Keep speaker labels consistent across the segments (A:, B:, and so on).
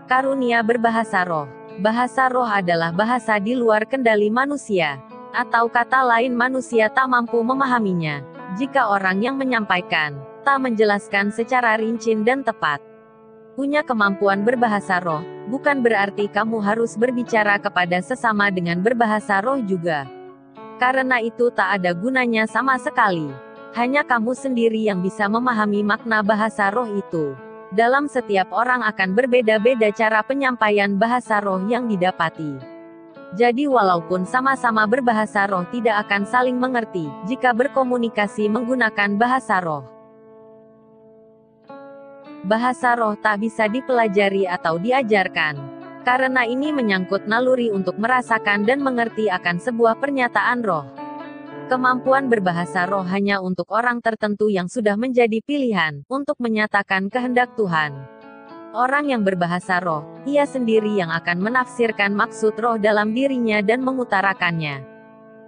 A: Karunia berbahasa roh. Bahasa roh adalah bahasa di luar kendali manusia. Atau kata lain manusia tak mampu memahaminya. Jika orang yang menyampaikan, tak menjelaskan secara rinci dan tepat. Punya kemampuan berbahasa roh, bukan berarti kamu harus berbicara kepada sesama dengan berbahasa roh juga. Karena itu tak ada gunanya sama sekali. Hanya kamu sendiri yang bisa memahami makna bahasa roh itu. Dalam setiap orang akan berbeda-beda cara penyampaian bahasa roh yang didapati. Jadi walaupun sama-sama berbahasa roh tidak akan saling mengerti, jika berkomunikasi menggunakan bahasa roh. Bahasa roh tak bisa dipelajari atau diajarkan. Karena ini menyangkut naluri untuk merasakan dan mengerti akan sebuah pernyataan roh. Kemampuan berbahasa roh hanya untuk orang tertentu yang sudah menjadi pilihan, untuk menyatakan kehendak Tuhan. Orang yang berbahasa roh, ia sendiri yang akan menafsirkan maksud roh dalam dirinya dan mengutarakannya.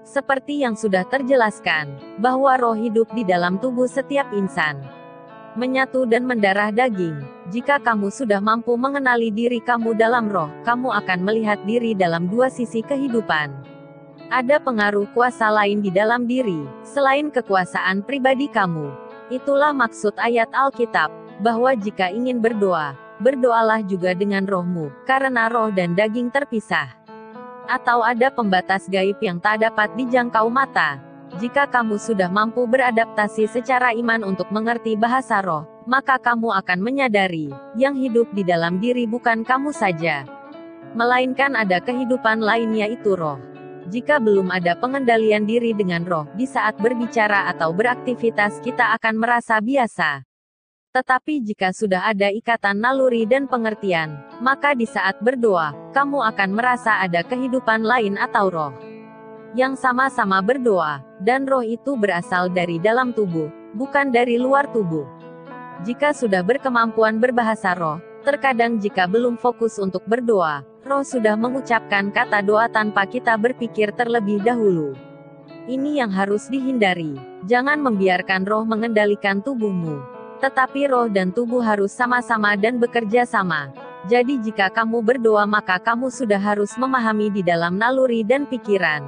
A: Seperti yang sudah terjelaskan, bahwa roh hidup di dalam tubuh setiap insan. Menyatu dan mendarah daging. Jika kamu sudah mampu mengenali diri kamu dalam roh, kamu akan melihat diri dalam dua sisi kehidupan. Ada pengaruh kuasa lain di dalam diri, selain kekuasaan pribadi kamu. Itulah maksud ayat Alkitab, bahwa jika ingin berdoa, berdoalah juga dengan rohmu, karena roh dan daging terpisah. Atau ada pembatas gaib yang tak dapat dijangkau mata. Jika kamu sudah mampu beradaptasi secara iman untuk mengerti bahasa roh, maka kamu akan menyadari, yang hidup di dalam diri bukan kamu saja. Melainkan ada kehidupan lain yaitu roh. Jika belum ada pengendalian diri dengan roh, di saat berbicara atau beraktivitas kita akan merasa biasa. Tetapi jika sudah ada ikatan naluri dan pengertian, maka di saat berdoa, kamu akan merasa ada kehidupan lain atau roh. Yang sama-sama berdoa, dan roh itu berasal dari dalam tubuh, bukan dari luar tubuh. Jika sudah berkemampuan berbahasa roh, terkadang jika belum fokus untuk berdoa, roh sudah mengucapkan kata doa tanpa kita berpikir terlebih dahulu. Ini yang harus dihindari. Jangan membiarkan roh mengendalikan tubuhmu. Tetapi roh dan tubuh harus sama-sama dan bekerja sama. Jadi jika kamu berdoa maka kamu sudah harus memahami di dalam naluri dan pikiran.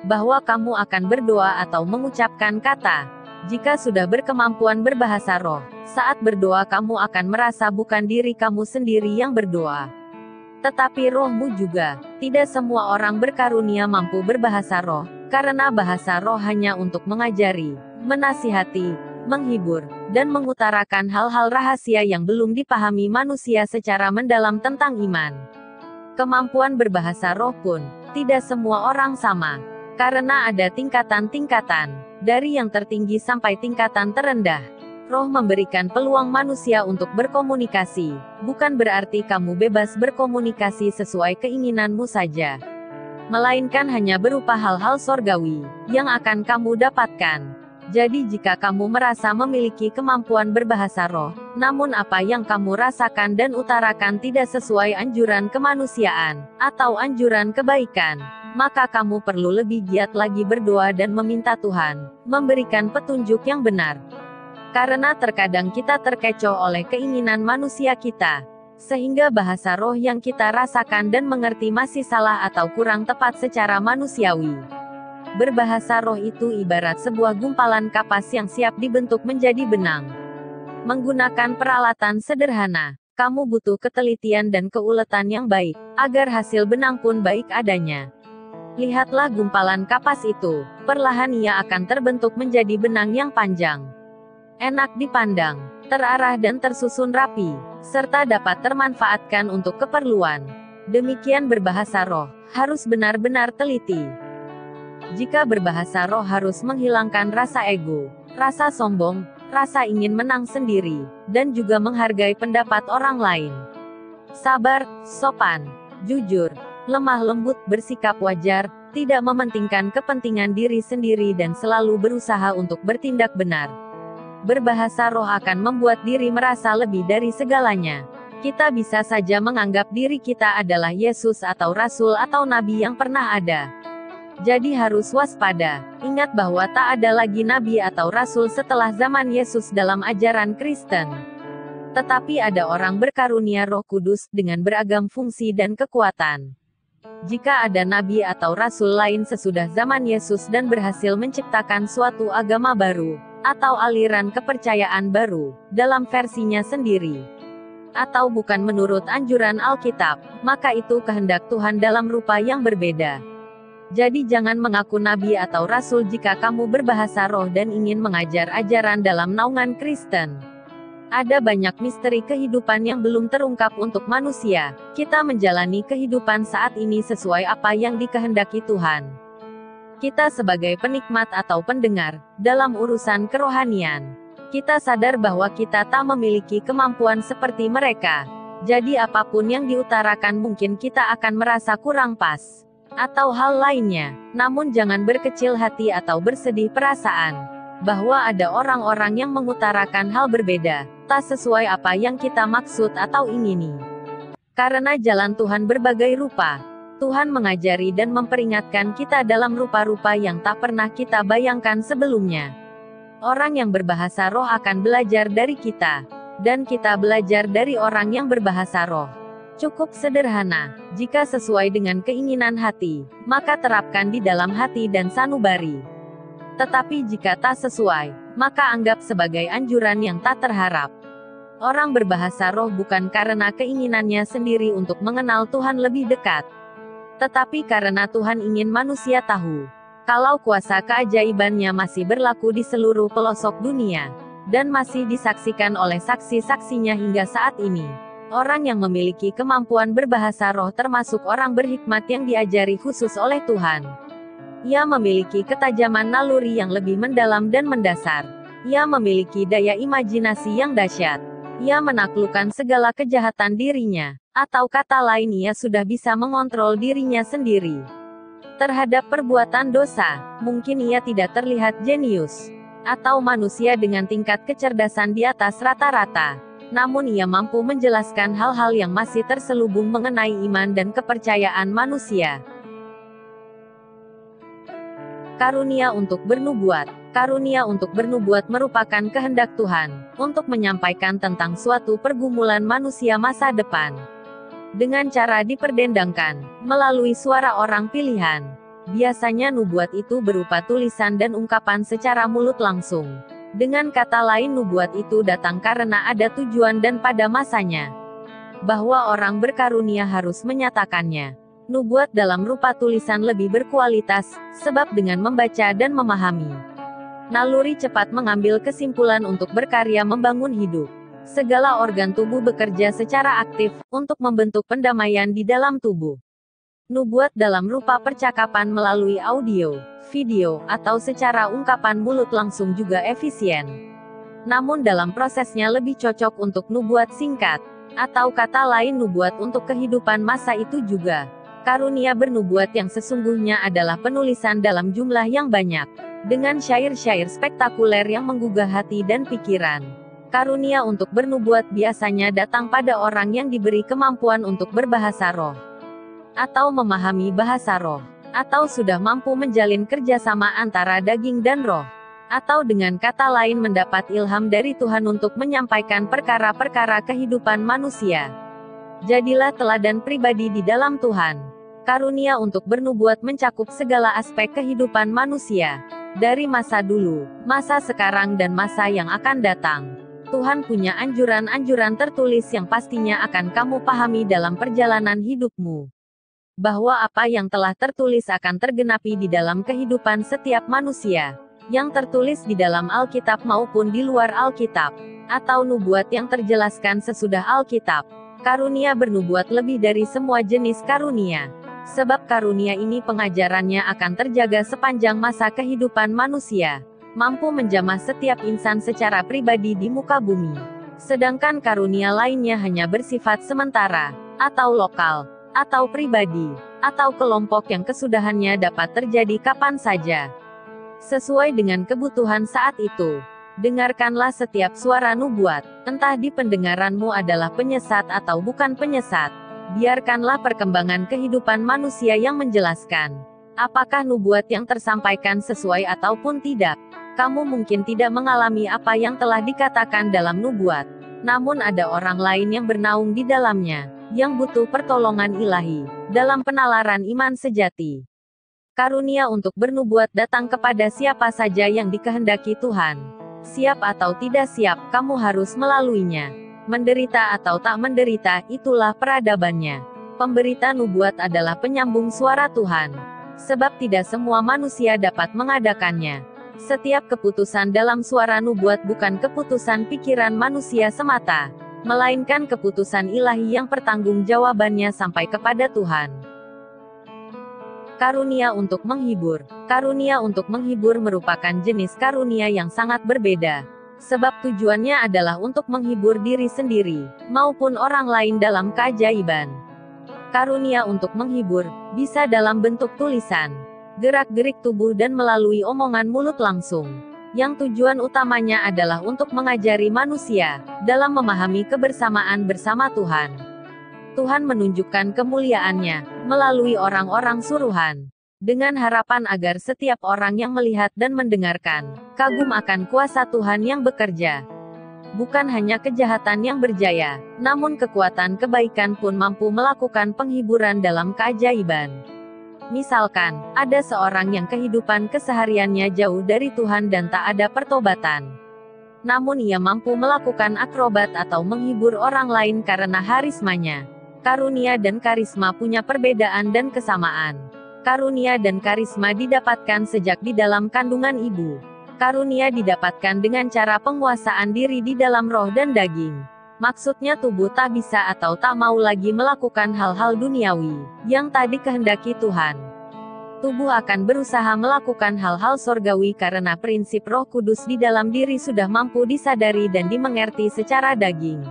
A: Bahwa kamu akan berdoa atau mengucapkan kata. Jika sudah berkemampuan berbahasa roh, saat berdoa kamu akan merasa bukan diri kamu sendiri yang berdoa. Tetapi rohmu juga. Tidak semua orang berkarunia mampu berbahasa roh, karena bahasa roh hanya untuk mengajari, menasihati, menghibur, dan mengutarakan hal-hal rahasia yang belum dipahami manusia secara mendalam tentang iman. Kemampuan berbahasa roh pun, tidak semua orang sama. Karena ada tingkatan-tingkatan, dari yang tertinggi sampai tingkatan terendah. Roh memberikan peluang manusia untuk berkomunikasi, bukan berarti kamu bebas berkomunikasi sesuai keinginanmu saja. Melainkan hanya berupa hal-hal sorgawi, yang akan kamu dapatkan. Jadi jika kamu merasa memiliki kemampuan berbahasa roh, namun apa yang kamu rasakan dan utarakan tidak sesuai anjuran kemanusiaan, atau anjuran kebaikan, maka kamu perlu lebih giat lagi berdoa dan meminta Tuhan, memberikan petunjuk yang benar. Karena terkadang kita terkecoh oleh keinginan manusia kita, sehingga bahasa roh yang kita rasakan dan mengerti masih salah atau kurang tepat secara manusiawi. Berbahasa roh itu ibarat sebuah gumpalan kapas yang siap dibentuk menjadi benang. Menggunakan peralatan sederhana, kamu butuh ketelitian dan keuletan yang baik, agar hasil benang pun baik adanya. Lihatlah gumpalan kapas itu, perlahan ia akan terbentuk menjadi benang yang panjang. Enak dipandang, terarah dan tersusun rapi, serta dapat termanfaatkan untuk keperluan. Demikian berbahasa roh, harus benar-benar teliti. Jika berbahasa roh harus menghilangkan rasa ego, rasa sombong, rasa ingin menang sendiri, dan juga menghargai pendapat orang lain. Sabar, sopan, jujur, lemah lembut, bersikap wajar, tidak mementingkan kepentingan diri sendiri dan selalu berusaha untuk bertindak benar. Berbahasa roh akan membuat diri merasa lebih dari segalanya. Kita bisa saja menganggap diri kita adalah Yesus atau Rasul atau Nabi yang pernah ada. Jadi harus waspada. Ingat bahwa tak ada lagi Nabi atau Rasul setelah zaman Yesus dalam ajaran Kristen. Tetapi ada orang berkarunia Roh Kudus dengan beragam fungsi dan kekuatan. Jika ada Nabi atau Rasul lain sesudah zaman Yesus dan berhasil menciptakan suatu agama baru, atau aliran kepercayaan baru, dalam versinya sendiri, atau bukan menurut anjuran Alkitab, maka itu kehendak Tuhan dalam rupa yang berbeda. Jadi jangan mengaku nabi atau rasul jika kamu berbahasa roh dan ingin mengajar ajaran dalam naungan Kristen. Ada banyak misteri kehidupan yang belum terungkap untuk manusia. Kita menjalani kehidupan saat ini sesuai apa yang dikehendaki Tuhan. Kita sebagai penikmat atau pendengar, dalam urusan kerohanian, kita sadar bahwa kita tak memiliki kemampuan seperti mereka. Jadi apapun yang diutarakan mungkin kita akan merasa kurang pas, atau hal lainnya. Namun jangan berkecil hati atau bersedih perasaan, bahwa ada orang-orang yang mengutarakan hal berbeda, tak sesuai apa yang kita maksud atau ingini. Karena jalan Tuhan berbagai rupa. Tuhan mengajari dan memperingatkan kita dalam rupa-rupa yang tak pernah kita bayangkan sebelumnya. Orang yang berbahasa roh akan belajar dari kita, dan kita belajar dari orang yang berbahasa roh. Cukup sederhana, jika sesuai dengan keinginan hati, maka terapkan di dalam hati dan sanubari. Tetapi jika tak sesuai, maka anggap sebagai anjuran yang tak terharap. Orang berbahasa roh bukan karena keinginannya sendiri untuk mengenal Tuhan lebih dekat, tetapi karena Tuhan ingin manusia tahu kalau kuasa keajaibannya masih berlaku di seluruh pelosok dunia, dan masih disaksikan oleh saksi-saksinya hingga saat ini. Orang yang memiliki kemampuan berbahasa roh termasuk orang berhikmat yang diajari khusus oleh Tuhan. Ia memiliki ketajaman naluri yang lebih mendalam dan mendasar. Ia memiliki daya imajinasi yang dahsyat. Ia menaklukkan segala kejahatan dirinya, atau kata lain ia sudah bisa mengontrol dirinya sendiri. Terhadap perbuatan dosa, mungkin ia tidak terlihat jenius, atau manusia dengan tingkat kecerdasan di atas rata-rata. Namun ia mampu menjelaskan hal-hal yang masih terselubung mengenai iman dan kepercayaan manusia. Karunia untuk bernubuat. Karunia untuk bernubuat merupakan kehendak Tuhan, untuk menyampaikan tentang suatu pergumulan manusia masa depan. Dengan cara diperdendangkan, melalui suara orang pilihan. Biasanya nubuat itu berupa tulisan dan ungkapan secara mulut langsung. Dengan kata lain nubuat itu datang karena ada tujuan dan pada masanya. Bahwa orang berkarunia harus menyatakannya. Nubuat dalam rupa tulisan lebih berkualitas, sebab dengan membaca dan memahami, naluri cepat mengambil kesimpulan untuk berkarya membangun hidup. Segala organ tubuh bekerja secara aktif, untuk membentuk pendamaian di dalam tubuh. Nubuat dalam rupa percakapan melalui audio, video, atau secara ungkapan mulut langsung juga efisien. Namun dalam prosesnya lebih cocok untuk nubuat singkat, atau kata lain nubuat untuk kehidupan masa itu juga. Karunia bernubuat yang sesungguhnya adalah penulisan dalam jumlah yang banyak, dengan syair-syair spektakuler yang menggugah hati dan pikiran. Karunia untuk bernubuat biasanya datang pada orang yang diberi kemampuan untuk berbahasa roh, atau memahami bahasa roh, atau sudah mampu menjalin kerjasama antara daging dan roh, atau dengan kata lain mendapat ilham dari Tuhan untuk menyampaikan perkara-perkara kehidupan manusia. Jadilah teladan pribadi di dalam Tuhan. Karunia untuk bernubuat mencakup segala aspek kehidupan manusia, dari masa dulu, masa sekarang dan masa yang akan datang. Tuhan punya anjuran-anjuran tertulis yang pastinya akan kamu pahami dalam perjalanan hidupmu. Bahwa apa yang telah tertulis akan tergenapi di dalam kehidupan setiap manusia, yang tertulis di dalam Alkitab maupun di luar Alkitab, atau nubuat yang terjelaskan sesudah Alkitab. Karunia bernubuat lebih dari semua jenis karunia. Sebab karunia ini pengajarannya akan terjaga sepanjang masa kehidupan manusia, mampu menjamah setiap insan secara pribadi di muka bumi. Sedangkan karunia lainnya hanya bersifat sementara, atau lokal, atau pribadi, atau kelompok yang kesudahannya dapat terjadi kapan saja, sesuai dengan kebutuhan saat itu. Dengarkanlah setiap suara nubuat, entah di pendengaranmu adalah penyesat atau bukan penyesat. Biarkanlah perkembangan kehidupan manusia yang menjelaskan apakah nubuat yang tersampaikan sesuai ataupun tidak. Kamu mungkin tidak mengalami apa yang telah dikatakan dalam nubuat, namun ada orang lain yang bernaung di dalamnya, yang butuh pertolongan ilahi dalam penalaran iman sejati. Karunia untuk bernubuat datang kepada siapa saja yang dikehendaki Tuhan. Siap atau tidak siap, kamu harus melaluinya. Menderita atau tak menderita, itulah peradabannya. Pemberita nubuat adalah penyambung suara Tuhan. Sebab tidak semua manusia dapat mengadakannya. Setiap keputusan dalam suara nubuat bukan keputusan pikiran manusia semata, melainkan keputusan ilahi yang pertanggungjawabannya sampai kepada Tuhan. Karunia untuk menghibur. Karunia untuk menghibur merupakan jenis karunia yang sangat berbeda. Sebab tujuannya adalah untuk menghibur diri sendiri, maupun orang lain dalam keajaiban. Karunia untuk menghibur, bisa dalam bentuk tulisan, gerak-gerik tubuh dan melalui omongan mulut langsung. Yang tujuan utamanya adalah untuk mengajari manusia, dalam memahami kebersamaan bersama Tuhan. Tuhan menunjukkan kemuliaannya melalui orang-orang suruhan, dengan harapan agar setiap orang yang melihat dan mendengarkan kagum akan kuasa Tuhan yang bekerja. Bukan hanya kejahatan yang berjaya, namun kekuatan kebaikan pun mampu melakukan penghiburan dalam keajaiban. Misalkan, ada seorang yang kehidupan kesehariannya jauh dari Tuhan dan tak ada pertobatan. Namun ia mampu melakukan akrobat atau menghibur orang lain karena harismanya. Karunia dan karisma punya perbedaan dan kesamaan. Karunia dan karisma didapatkan sejak di dalam kandungan ibu. Karunia didapatkan dengan cara penguasaan diri di dalam roh dan daging. Maksudnya tubuh tak bisa atau tak mau lagi melakukan hal-hal duniawi yang tak dikehendaki Tuhan. Tubuh akan berusaha melakukan hal-hal sorgawi karena prinsip Roh Kudus di dalam diri sudah mampu disadari dan dimengerti secara daging.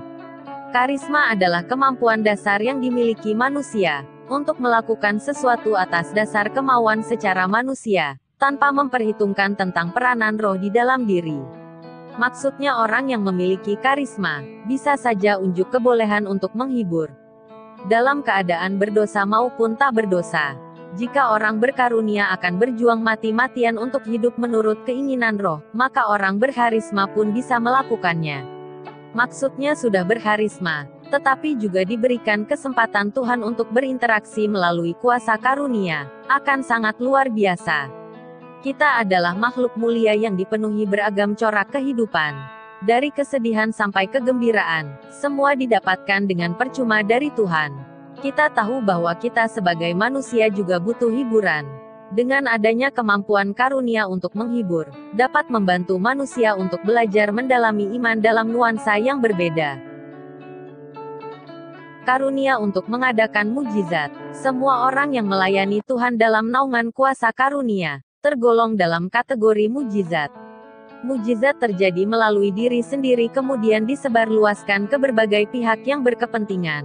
A: Karisma adalah kemampuan dasar yang dimiliki manusia untuk melakukan sesuatu atas dasar kemauan secara manusia, tanpa memperhitungkan tentang peranan roh di dalam diri. Maksudnya orang yang memiliki karisma bisa saja unjuk kebolehan untuk menghibur dalam keadaan berdosa maupun tak berdosa. Jika orang berkarunia akan berjuang mati-matian untuk hidup menurut keinginan roh, maka orang berkarisma pun bisa melakukannya. Maksudnya sudah berkarisma, tetapi juga diberikan kesempatan Tuhan untuk berinteraksi melalui kuasa karunia, akan sangat luar biasa. Kita adalah makhluk mulia yang dipenuhi beragam corak kehidupan. Dari kesedihan sampai kegembiraan, semua didapatkan dengan percuma dari Tuhan. Kita tahu bahwa kita sebagai manusia juga butuh hiburan. Dengan adanya kemampuan karunia untuk menghibur, dapat membantu manusia untuk belajar mendalami iman dalam nuansa yang berbeda. Karunia untuk mengadakan mujizat. Semua orang yang melayani Tuhan dalam naungan kuasa karunia, tergolong dalam kategori mujizat. Mujizat terjadi melalui diri sendiri kemudian disebarluaskan ke berbagai pihak yang berkepentingan.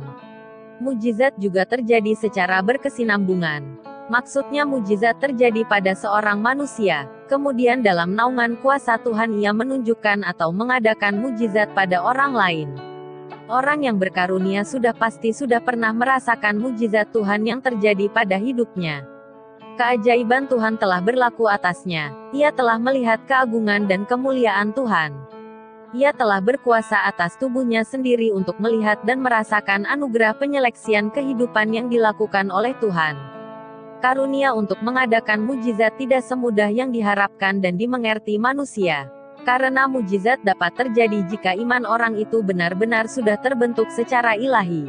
A: Mujizat juga terjadi secara berkesinambungan. Maksudnya mujizat terjadi pada seorang manusia, kemudian dalam naungan kuasa Tuhan ia menunjukkan atau mengadakan mujizat pada orang lain. Orang yang berkarunia pasti sudah pernah merasakan mujizat Tuhan yang terjadi pada hidupnya. Keajaiban Tuhan telah berlaku atasnya, ia telah melihat keagungan dan kemuliaan Tuhan. Ia telah berkuasa atas tubuhnya sendiri untuk melihat dan merasakan anugerah penyeleksian kehidupan yang dilakukan oleh Tuhan. Karunia untuk mengadakan mujizat tidak semudah yang diharapkan dan dimengerti manusia. Karena mujizat dapat terjadi jika iman orang itu benar-benar sudah terbentuk secara ilahi.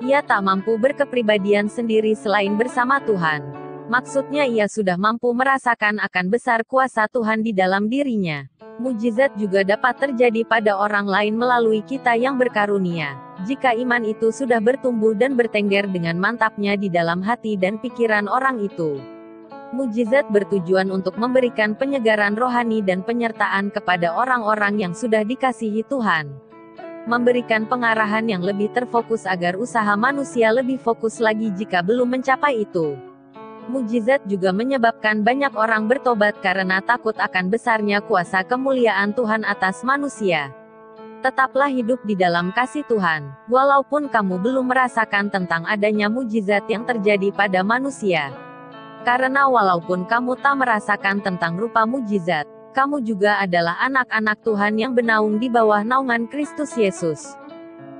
A: Ia tak mampu berkepribadian sendiri selain bersama Tuhan. Maksudnya ia sudah mampu merasakan akan besar kuasa Tuhan di dalam dirinya. Mujizat juga dapat terjadi pada orang lain melalui kita yang berkarunia. Jika iman itu sudah bertumbuh dan bertengger dengan mantapnya di dalam hati dan pikiran orang itu. Mujizat bertujuan untuk memberikan penyegaran rohani dan penyertaan kepada orang-orang yang sudah dikasihi Tuhan. Memberikan pengarahan yang lebih terfokus agar usaha manusia lebih fokus lagi jika belum mencapai itu. Mujizat juga menyebabkan banyak orang bertobat karena takut akan besarnya kuasa kemuliaan Tuhan atas manusia. Tetaplah hidup di dalam kasih Tuhan, walaupun kamu belum merasakan tentang adanya mujizat yang terjadi pada manusia. Karena walaupun kamu tak merasakan tentang rupa mujizat, kamu juga adalah anak-anak Tuhan yang bernaung di bawah naungan Kristus Yesus.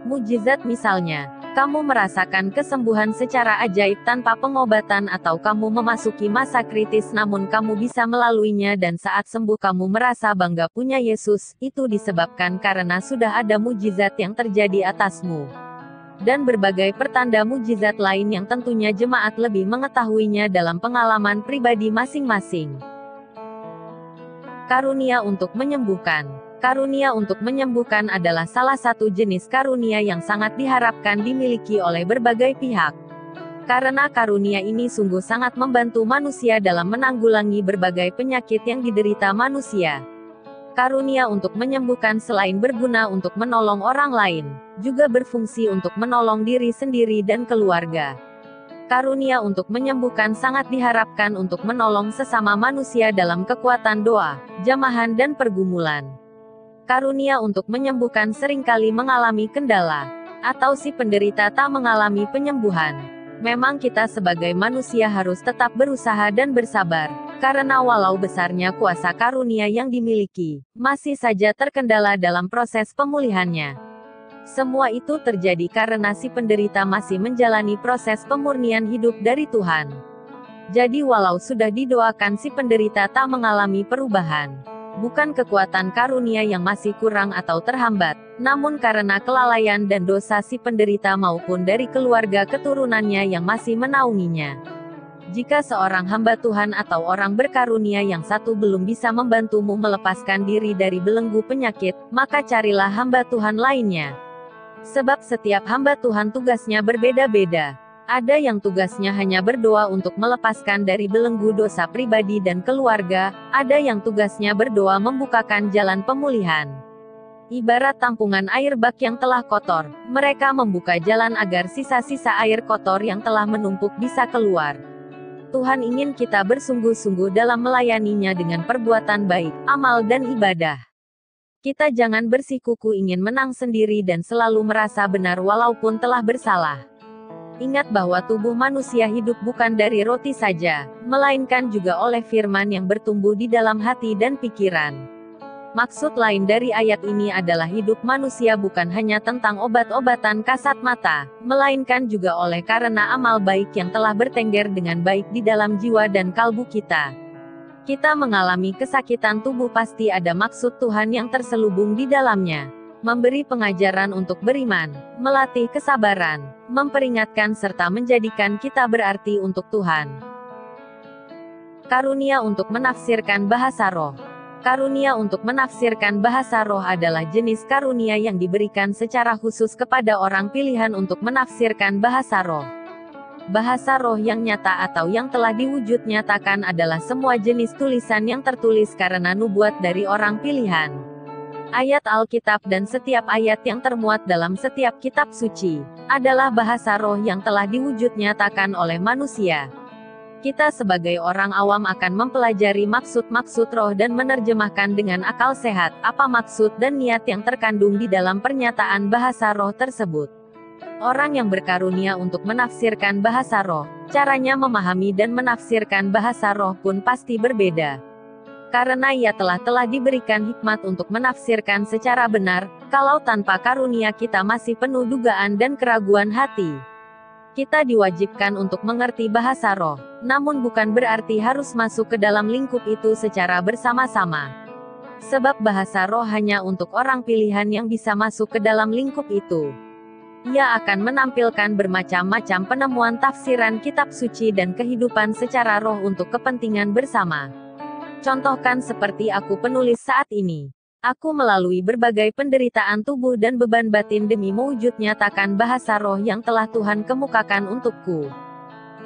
A: Mujizat misalnya, kamu merasakan kesembuhan secara ajaib tanpa pengobatan, atau kamu memasuki masa kritis namun kamu bisa melaluinya dan saat sembuh kamu merasa bangga punya Yesus. Itu disebabkan karena sudah ada mujizat yang terjadi atasmu. Dan berbagai pertanda mujizat lain yang tentunya jemaat lebih mengetahuinya dalam pengalaman pribadi masing-masing. Karunia untuk menyembuhkan. Karunia untuk menyembuhkan adalah salah satu jenis karunia yang sangat diharapkan dimiliki oleh berbagai pihak. Karena karunia ini sungguh sangat membantu manusia dalam menanggulangi berbagai penyakit yang diderita manusia. Karunia untuk menyembuhkan selain berguna untuk menolong orang lain, juga berfungsi untuk menolong diri sendiri dan keluarga. Karunia untuk menyembuhkan sangat diharapkan untuk menolong sesama manusia dalam kekuatan doa, jamahan dan pergumulan. Karunia untuk menyembuhkan seringkali mengalami kendala, atau si penderita tak mengalami penyembuhan. Memang kita sebagai manusia harus tetap berusaha dan bersabar, karena walau besarnya kuasa karunia yang dimiliki, masih saja terkendala dalam proses pemulihannya. Semua itu terjadi karena si penderita masih menjalani proses pemurnian hidup dari Tuhan. Jadi walau sudah didoakan si penderita tak mengalami perubahan. Bukan kekuatan karunia yang masih kurang atau terhambat, namun karena kelalaian dan dosa si penderita maupun dari keluarga keturunannya yang masih menaunginya. Jika seorang hamba Tuhan atau orang berkarunia yang satu belum bisa membantumu melepaskan diri dari belenggu penyakit, maka carilah hamba Tuhan lainnya. Sebab setiap hamba Tuhan tugasnya berbeda-beda. Ada yang tugasnya hanya berdoa untuk melepaskan dari belenggu dosa pribadi dan keluarga, ada yang tugasnya berdoa membukakan jalan pemulihan. Ibarat tampungan air bak yang telah kotor, mereka membuka jalan agar sisa-sisa air kotor yang telah menumpuk bisa keluar. Tuhan ingin kita bersungguh-sungguh dalam melayaninya dengan perbuatan baik, amal dan ibadah. Kita jangan bersikuku ingin menang sendiri dan selalu merasa benar walaupun telah bersalah. Ingat bahwa tubuh manusia hidup bukan dari roti saja, melainkan juga oleh firman yang bertumbuh di dalam hati dan pikiran. Maksud lain dari ayat ini adalah hidup manusia bukan hanya tentang obat-obatan kasat mata, melainkan juga oleh karena amal baik yang telah bertengger dengan baik di dalam jiwa dan kalbu kita. Kita mengalami kesakitan tubuh pasti ada maksud Tuhan yang terselubung di dalamnya. Memberi pengajaran untuk beriman, melatih kesabaran, memperingatkan serta menjadikan kita berarti untuk Tuhan. Karunia untuk menafsirkan bahasa roh. Karunia untuk menafsirkan bahasa roh adalah jenis karunia yang diberikan secara khusus kepada orang pilihan untuk menafsirkan bahasa roh. Bahasa roh yang nyata atau yang telah diwujud nyatakan adalah semua jenis tulisan yang tertulis karena nubuat dari orang pilihan. Ayat Alkitab dan setiap ayat yang termuat dalam setiap kitab suci adalah bahasa roh yang telah diwujud nyatakan oleh manusia. Kita sebagai orang awam akan mempelajari maksud-maksud roh dan menerjemahkan dengan akal sehat apa maksud dan niat yang terkandung di dalam pernyataan bahasa roh tersebut. Orang yang berkarunia untuk menafsirkan bahasa roh, caranya memahami dan menafsirkan bahasa roh pun pasti berbeda. Karena ia telah diberikan hikmat untuk menafsirkan secara benar, kalau tanpa karunia kita masih penuh dugaan dan keraguan hati. Kita diwajibkan untuk mengerti bahasa roh, namun bukan berarti harus masuk ke dalam lingkup itu secara bersama-sama. Sebab bahasa roh hanya untuk orang pilihan yang bisa masuk ke dalam lingkup itu. Ia akan menampilkan bermacam-macam penemuan tafsiran kitab suci dan kehidupan secara roh untuk kepentingan bersama. Contohkan seperti aku penulis saat ini. Aku melalui berbagai penderitaan tubuh dan beban batin demi mewujud nyatakan bahasa roh yang telah Tuhan kemukakan untukku.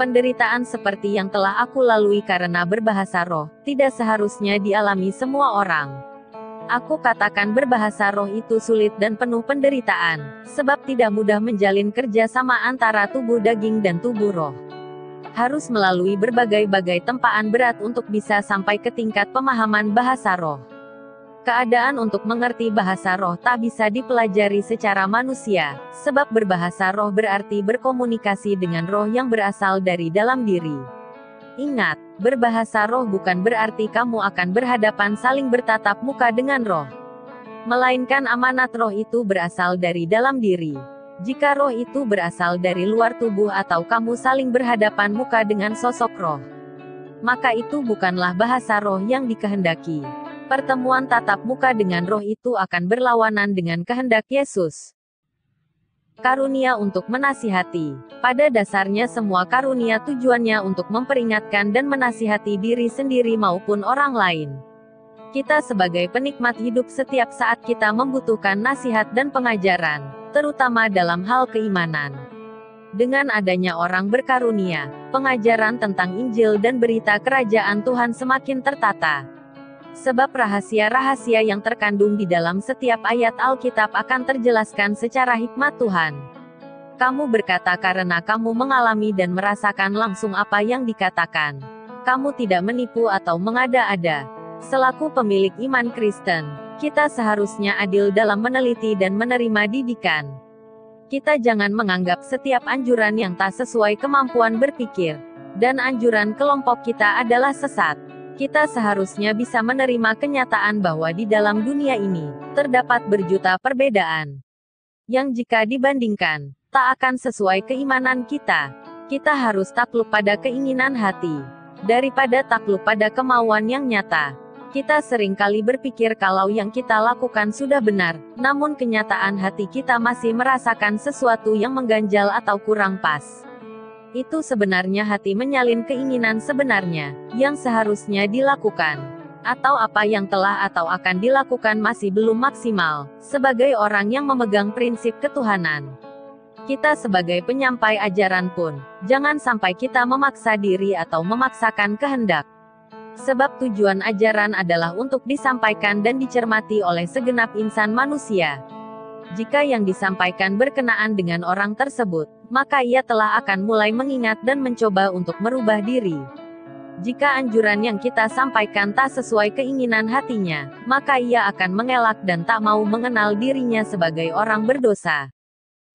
A: Penderitaan seperti yang telah aku lalui karena berbahasa roh, tidak seharusnya dialami semua orang. Aku katakan berbahasa roh itu sulit dan penuh penderitaan, sebab tidak mudah menjalin kerja sama antara tubuh daging dan tubuh roh. harus melalui berbagai-bagai tempaan berat untuk bisa sampai ke tingkat pemahaman bahasa roh. Keadaan untuk mengerti bahasa roh tak bisa dipelajari secara manusia, sebab berbahasa roh berarti berkomunikasi dengan roh yang berasal dari dalam diri. Ingat, berbahasa roh bukan berarti kamu akan berhadapan saling bertatap muka dengan roh. Melainkan amanat roh itu berasal dari dalam diri. Jika roh itu berasal dari luar tubuh atau kamu saling berhadapan muka dengan sosok roh, maka itu bukanlah bahasa roh yang dikehendaki. Pertemuan tatap muka dengan roh itu akan berlawanan dengan kehendak Yesus. Karunia untuk menasihati. Pada dasarnya semua karunia tujuannya untuk memperingatkan dan menasihati diri sendiri maupun orang lain. Kita sebagai penikmat hidup setiap saat kita membutuhkan nasihat dan pengajaran, terutama dalam hal keimanan. Dengan adanya orang berkarunia, pengajaran tentang Injil dan berita kerajaan Tuhan semakin tertata. Sebab rahasia-rahasia yang terkandung di dalam setiap ayat Alkitab akan terjelaskan secara hikmat Tuhan. Kamu berkata karena kamu mengalami dan merasakan langsung apa yang dikatakan. Kamu tidak menipu atau mengada-ada. Selaku pemilik iman Kristen, kita seharusnya adil dalam meneliti dan menerima didikan. Kita jangan menganggap setiap anjuran yang tak sesuai kemampuan berpikir, dan anjuran kelompok kita adalah sesat. Kita seharusnya bisa menerima kenyataan bahwa di dalam dunia ini, terdapat berjuta perbedaan. Yang jika dibandingkan, tak akan sesuai keimanan kita. Kita harus takluk pada keinginan hati, daripada takluk pada kemauan yang nyata. Kita seringkali berpikir kalau yang kita lakukan sudah benar, namun kenyataan hati kita masih merasakan sesuatu yang mengganjal atau kurang pas. Itu sebenarnya hati menyalin keinginan sebenarnya, yang seharusnya dilakukan. Atau apa yang telah atau akan dilakukan masih belum maksimal, sebagai orang yang memegang prinsip ketuhanan. Kita sebagai penyampai ajaran pun, jangan sampai kita memaksa diri atau memaksakan kehendak. Sebab tujuan ajaran adalah untuk disampaikan dan dicermati oleh segenap insan manusia. Jika yang disampaikan berkenaan dengan orang tersebut, maka ia telah akan mulai mengingat dan mencoba untuk merubah diri. Jika anjuran yang kita sampaikan tak sesuai keinginan hatinya, maka ia akan mengelak dan tak mau mengenal dirinya sebagai orang berdosa,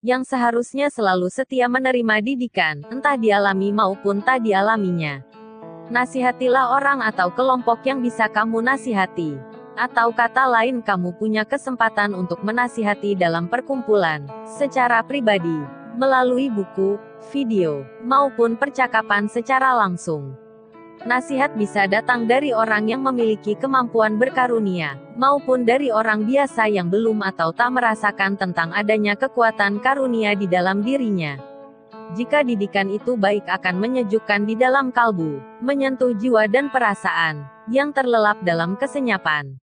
A: yang seharusnya selalu setia menerima didikan, entah dialami maupun tak dialaminya. Nasihatilah orang atau kelompok yang bisa kamu nasihati. Atau kata lain kamu punya kesempatan untuk menasihati dalam perkumpulan, secara pribadi, melalui buku, video, maupun percakapan secara langsung. Nasihat bisa datang dari orang yang memiliki kemampuan berkarunia, maupun dari orang biasa yang belum atau tak merasakan tentang adanya kekuatan karunia di dalam dirinya. Jika didikan itu baik akan menyejukkan di dalam kalbu, menyentuh jiwa dan perasaan, yang terlelap dalam kesenyapan.